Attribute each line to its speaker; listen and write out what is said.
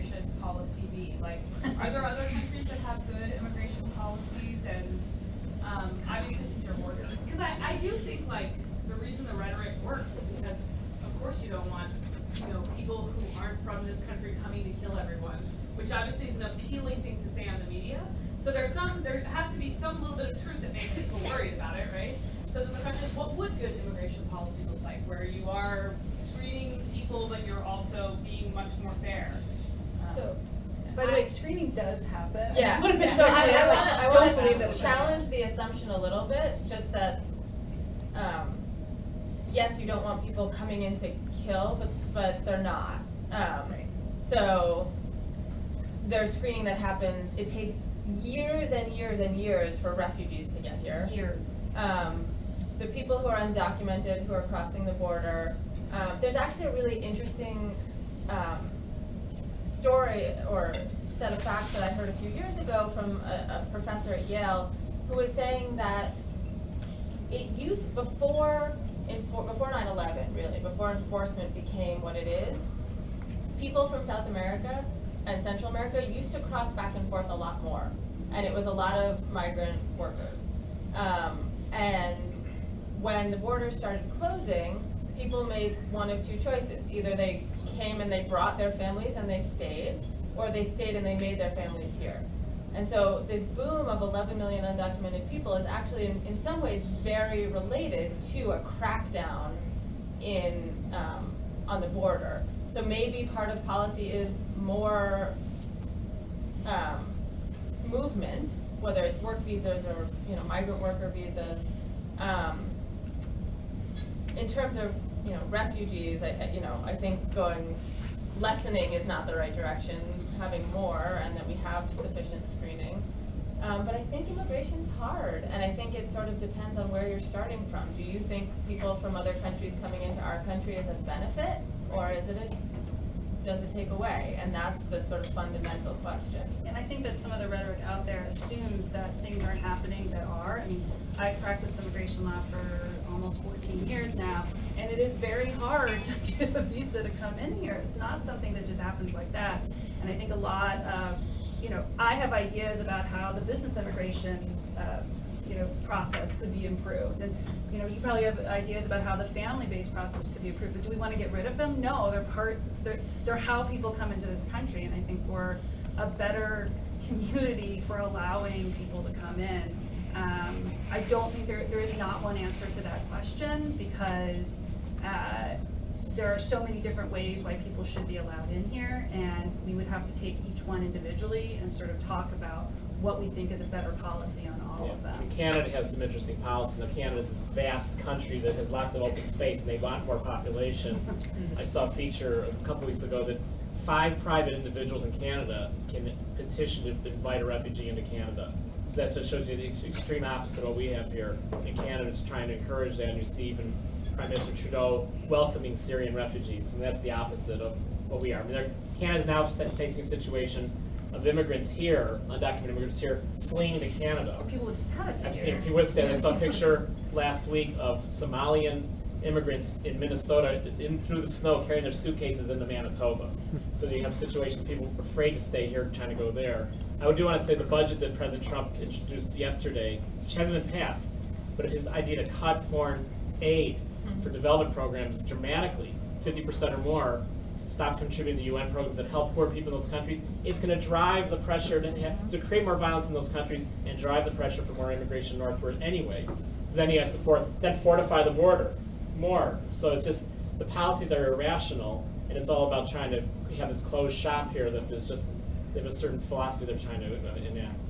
Speaker 1: immigration policy be? Like, are there other countries that have good immigration policies? And obviously, since you're working, because I do think like the reason the rhetoric works is because, of course, you don't want people who aren't from this country coming to kill everyone, which obviously is an appealing thing to say on the media. So there has to be some little bit of truth that makes people worried about it, right? So then the question is, what would good immigration policy look like, where you are screening people, but you're also being much more fair?
Speaker 2: So, by the way, screening does happen.
Speaker 3: Yeah.
Speaker 2: So
Speaker 3: I
Speaker 2: don't believe
Speaker 3: want
Speaker 2: that
Speaker 3: to challenge the assumption a little bit, just that, yes, you don't want people coming in to kill, but they're not. So there's screening that happens. It takes years and years and years for refugees to get here.
Speaker 1: Years.
Speaker 3: The people who are undocumented, who are crossing the border, there's actually a really interesting story or set of facts that I heard a few years ago from a professor at Yale who was saying that it used before 9/11, really, before enforcement became what it is, people from South America and Central America used to cross back and forth a lot more, and it was a lot of migrant workers. And when the borders started closing, people made one of two choices. Either they came and they brought their families and they stayed, or they stayed and they made their families here. And so this boom of 11 million undocumented people is actually in some ways very related to a crackdown on the border. So maybe part of policy is more movement, whether it's work visas or migrant worker visas. In terms of refugees, I think lessening is not the right direction. Having more, and that we have sufficient screening. But I think immigration's hard, and I think it sort of depends on where you're starting from. Do you think people from other countries coming into our country is a benefit, or does it take away? And that's the sort of fundamental question.
Speaker 2: And I think that some of the rhetoric out there assumes that things aren't happening that are. I mean, I've practiced immigration law for almost 14 years now, and it is very hard to get a visa to come in here. It's not something that just happens like that. And I think a lot of, I have ideas about how the business immigration, process could be improved. And, you probably have ideas about how the family-based process could be improved, but do we want to get rid of them? No, they're how people come into this country, and I think we're a better community for allowing people to come in. I don't think there is not one answer to that question, because there are so many different ways why people should be allowed in here, and we would have to take each one individually and sort of talk about what we think is a better policy on all of them.
Speaker 4: And Canada has some interesting policy. Now, Canada is this vast country that has lots of open space, and they want more population. I saw a feature a couple weeks ago that 5 private individuals in Canada can petition to invite a refugee into Canada. So that just shows you the extreme opposite of what we have here. And Canada is trying to encourage that, and you see even Prime Minister Trudeau welcoming Syrian refugees, and that's the opposite of what we are. I mean, Canada's now facing a situation of immigrants here, undocumented immigrants here, fleeing to Canada.
Speaker 2: Or people with status
Speaker 4: I've
Speaker 2: here.
Speaker 4: seen people with status. I saw a picture last week of Somalian immigrants in Minnesota through the snow carrying their suitcases into Manitoba. So you have situations, people afraid to stay here, trying to go there. I do want to say the budget that President Trump introduced yesterday, which hasn't been passed, but his idea to cut foreign aid for development programs dramatically, 50% or more, stop contributing to UN programs that help poor people in those countries, it's going to drive the pressure to create more violence in those countries and drive the pressure for more immigration northward anyway. So then he has to then fortify the border more. So it's just, the policies are irrational, and it's all about trying to have this closed shop here that is just, they have a certain philosophy they're trying to enact.